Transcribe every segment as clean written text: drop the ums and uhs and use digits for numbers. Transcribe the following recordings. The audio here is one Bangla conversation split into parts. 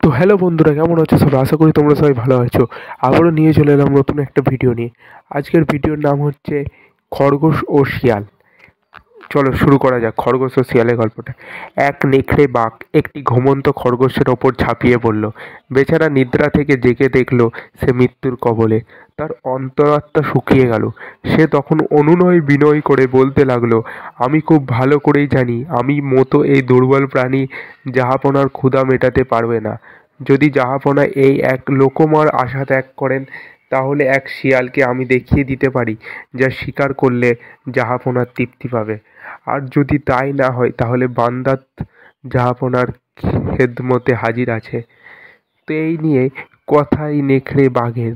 তো হ্যালো বন্ধুরা, কেমন আছো সবাই? আশা করি তোমরা সবাই ভালো আছো। আবারও নিয়ে চলে এলাম নতুন একটা ভিডিও নিয়ে। আজকের ভিডিওর নাম হচ্ছে খরগোশ ও শিয়াল। চলো শুরু করা যাক খরগোশ ও শিয়ালের গল্পটা। এক নেকড়ে বাঘ একটি ঘুমন্ত খরগোশের ওপর ঝাঁপিয়ে পড়ল। বেচারা নিদ্রা থেকে জেগে দেখল সে মৃত্যুর কবলে। তার অন্তরাত্মা শুকিয়ে গেল। সে তখন অনুনয় বিনয় করে বলতে লাগলো, আমি খুব ভালো করেই জানি আমি মতো এই দুর্বল প্রাণী জাহাপনার ক্ষুধা মেটাতে পারবে না। যদি জাহাপনা এই এক লোকমার আশা ত্যাগ করেন, তাহলে এক শিয়ালকে আমি দেখিয়ে দিতে পারি যা শিকার করলে জাহাপনার তৃপ্তি পাবে। আর যদি তাই না হয়, তাহলে বান্দাত জাহাপনার খেদমতে হাজির আছে। তো এই নিয়ে কথাই নেকড়ে বাঘের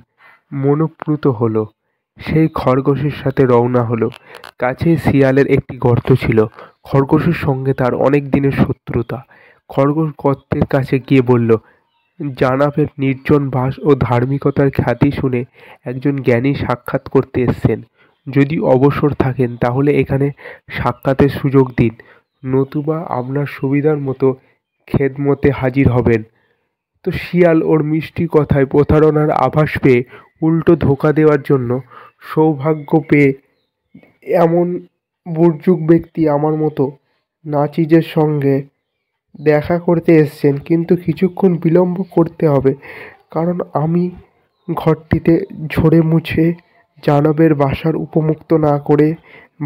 মনোপ্লুত হলো। সেই খরগোশের সাথে রওনা হলো। কাছেই শিয়ালের একটি গর্ত ছিল। খরগোশের সঙ্গে তার অনেক দিনের শত্রুতা। খরগোশ গর্তের কাছে গিয়ে বলল, জানাবের নির্জন বাস ও ধার্মিকতার খ্যাতি শুনে একজন জ্ঞানী সাক্ষাৎ করতে এসেছেন। যদি অবসর থাকেন তাহলে এখানে সাক্ষাতের সুযোগ দিন, নতুবা আপনার সুবিধার মতো খেদমতে হাজির হবেন। তো শিয়াল ওর মিষ্টি কথায় প্রতারণার আভাস পেয়ে উল্টো ধোঁকা দেওয়ার জন্য সৌভাগ্য পেয়ে এমন বুর্জুক ব্যক্তি আমার মতো নাচিজের সঙ্গে দেখা করতে এসছেন, কিন্তু কিছুক্ষণ বিলম্ব করতে হবে, কারণ আমি ঘরটিতে ঝড়ে মুছে জানবের বাসার উপমুক্ত না করে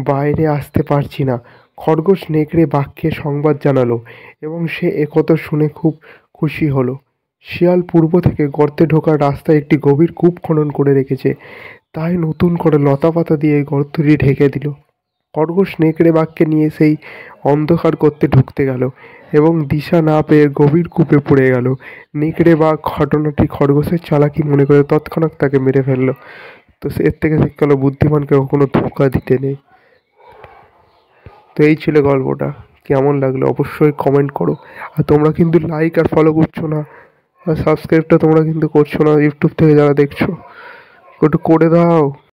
বাইরে আসতে পারছি না। খরগোশ নেকড়ে বাঘকে সংবাদ জানালো এবং সে একথা শুনে খুব খুশি হলো। শিয়াল পূর্ব থেকে গর্তে ঢোকার রাস্তায় একটি গভীর কূপ খনন করে রেখেছে, তাই নতুন করে লতাপাতা দিয়ে গর্তটি ঢেকে দিল। খরগোশ নেকড়ে বাঘকে নিয়ে সেই অন্ধকার গর্তে ঢুকতে গেল এবং দিশা না পেয়ে গভীর কূপে পড়ে গেল। নেকড়ে বাঘ ঘটনাটি খরগোশের চালাকি মনে করে তৎক্ষণাৎ তাকে মেরে ফেললো। তো এর থেকে শিক্ষা হলো, বুদ্ধিমানকে কখনো ধোঁকা দিতে নেই। তো এই ছিল গল্পটা। কেমন লাগলো অবশ্যই কমেন্ট করো। আর তোমরা কিন্তু লাইক আর ফলো করছো না, আর সাবস্ক্রাইবটা তোমরা কিন্তু করছো না, ইউটিউব থেকে যারা দেখছো একটু করে দাও।